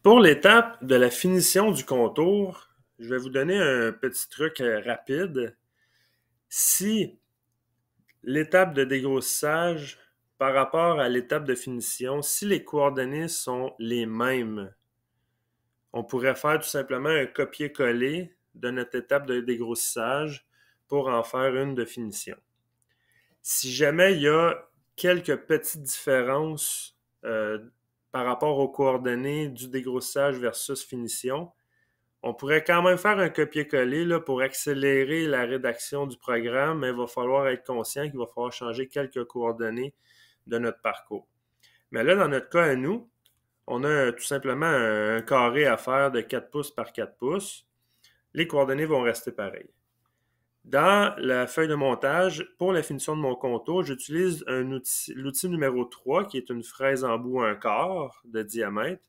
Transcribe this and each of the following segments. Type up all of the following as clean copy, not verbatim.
Pour l'étape de la finition du contour, je vais vous donner un petit truc rapide. Si l'étape de dégrossissage par rapport à l'étape de finition, si les coordonnées sont les mêmes, on pourrait faire tout simplement un copier-coller de notre étape de dégrossissage pour en faire une de finition. Si jamais il y a quelques petites différences par rapport aux coordonnées du dégrossissage versus finition, on pourrait quand même faire un copier-coller là, pour accélérer la rédaction du programme, mais il va falloir être conscient qu'il va falloir changer quelques coordonnées de notre parcours. Mais là, dans notre cas à nous, on a tout simplement un carré à faire de 4 pouces par 4 pouces. Les coordonnées vont rester pareilles. Dans la feuille de montage, pour la finition de mon contour, j'utilise l'outil numéro 3, qui est une fraise en bout 1/4 de diamètre.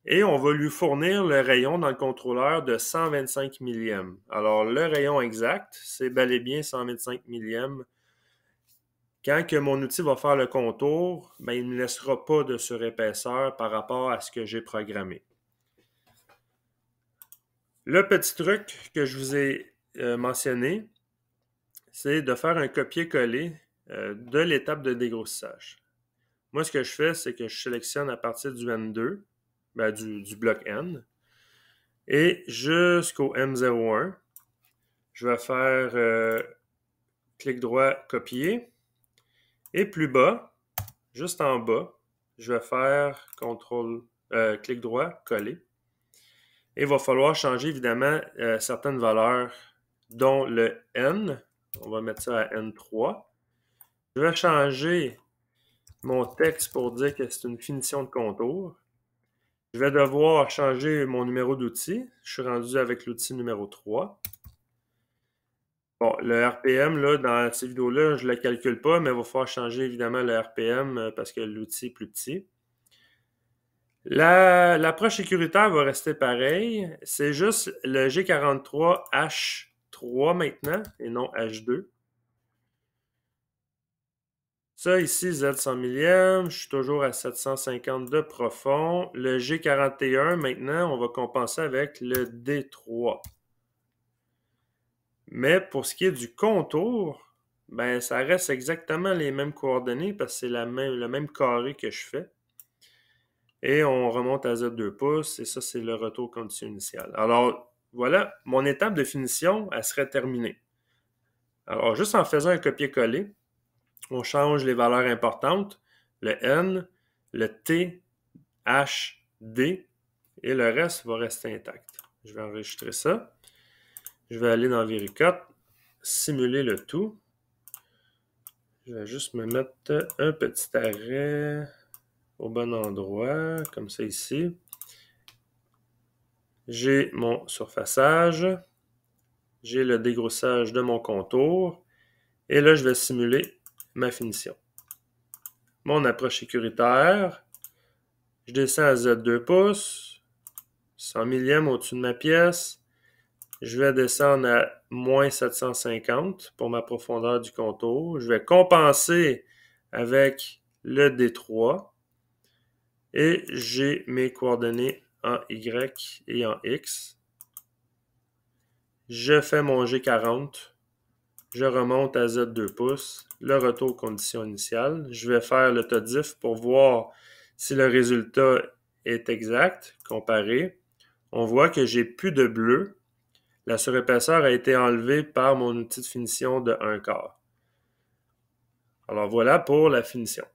Et on va lui fournir le rayon dans le contrôleur de 125 millièmes. Alors, le rayon exact, c'est bel et bien 125 millièmes. Quand que mon outil va faire le contour, ben, il ne me laissera pas de surépaisseur par rapport à ce que j'ai programmé. Le petit truc que je vous ai mentionné, c'est de faire un copier-coller de l'étape de dégrossissage. Moi, ce que je fais, c'est que je sélectionne à partir du N2, ben, du bloc N, et jusqu'au M01, je vais faire clic droit, copier. Et plus bas, juste en bas, je vais faire clic droit, coller. Et il va falloir changer évidemment certaines valeurs, dont le N. On va mettre ça à N3. Je vais changer mon texte pour dire que c'est une finition de contour. Je vais devoir changer mon numéro d'outil. Je suis rendu avec l'outil numéro 3. Bon, le RPM, là, dans ces vidéos-là, je ne le calcule pas, mais il va falloir changer évidemment le RPM parce que l'outil est plus petit. L'approche sécuritaire va rester pareille. C'est juste le G43H3 maintenant et non H2. Ça ici, Z 100 millièmes, je suis toujours à 750 de profond. Le G41, maintenant, on va compenser avec le D3. Mais pour ce qui est du contour, ben ça reste exactement les mêmes coordonnées parce que c'est le même carré que je fais. Et on remonte à Z2 pouces et ça, c'est le retour condition initiale. Alors, voilà, mon étape de finition, elle serait terminée. Alors, juste en faisant un copier-coller, on change les valeurs importantes, le N, le T, H, D, et le reste va rester intact. Je vais enregistrer ça. Je vais aller dans VeriCut, simuler le tout. Je vais juste me mettre un petit arrêt au bon endroit, comme ça ici. J'ai mon surfaçage, j'ai le dégrossage de mon contour, et là, je vais simuler ma finition. Mon approche sécuritaire, je descends à Z2 pouces, 100 millièmes au-dessus de ma pièce, je vais descendre à moins 750 pour ma profondeur du contour, je vais compenser avec le D3, et j'ai mes coordonnées en Y et en X. Je fais mon G40, je remonte à Z2 pouces, le retour aux conditions initiales. Je vais faire l'autodiff pour voir si le résultat est exact, comparé. On voit que j'ai plus de bleu. La surépaisseur a été enlevée par mon outil de finition de 1/4. Alors voilà pour la finition.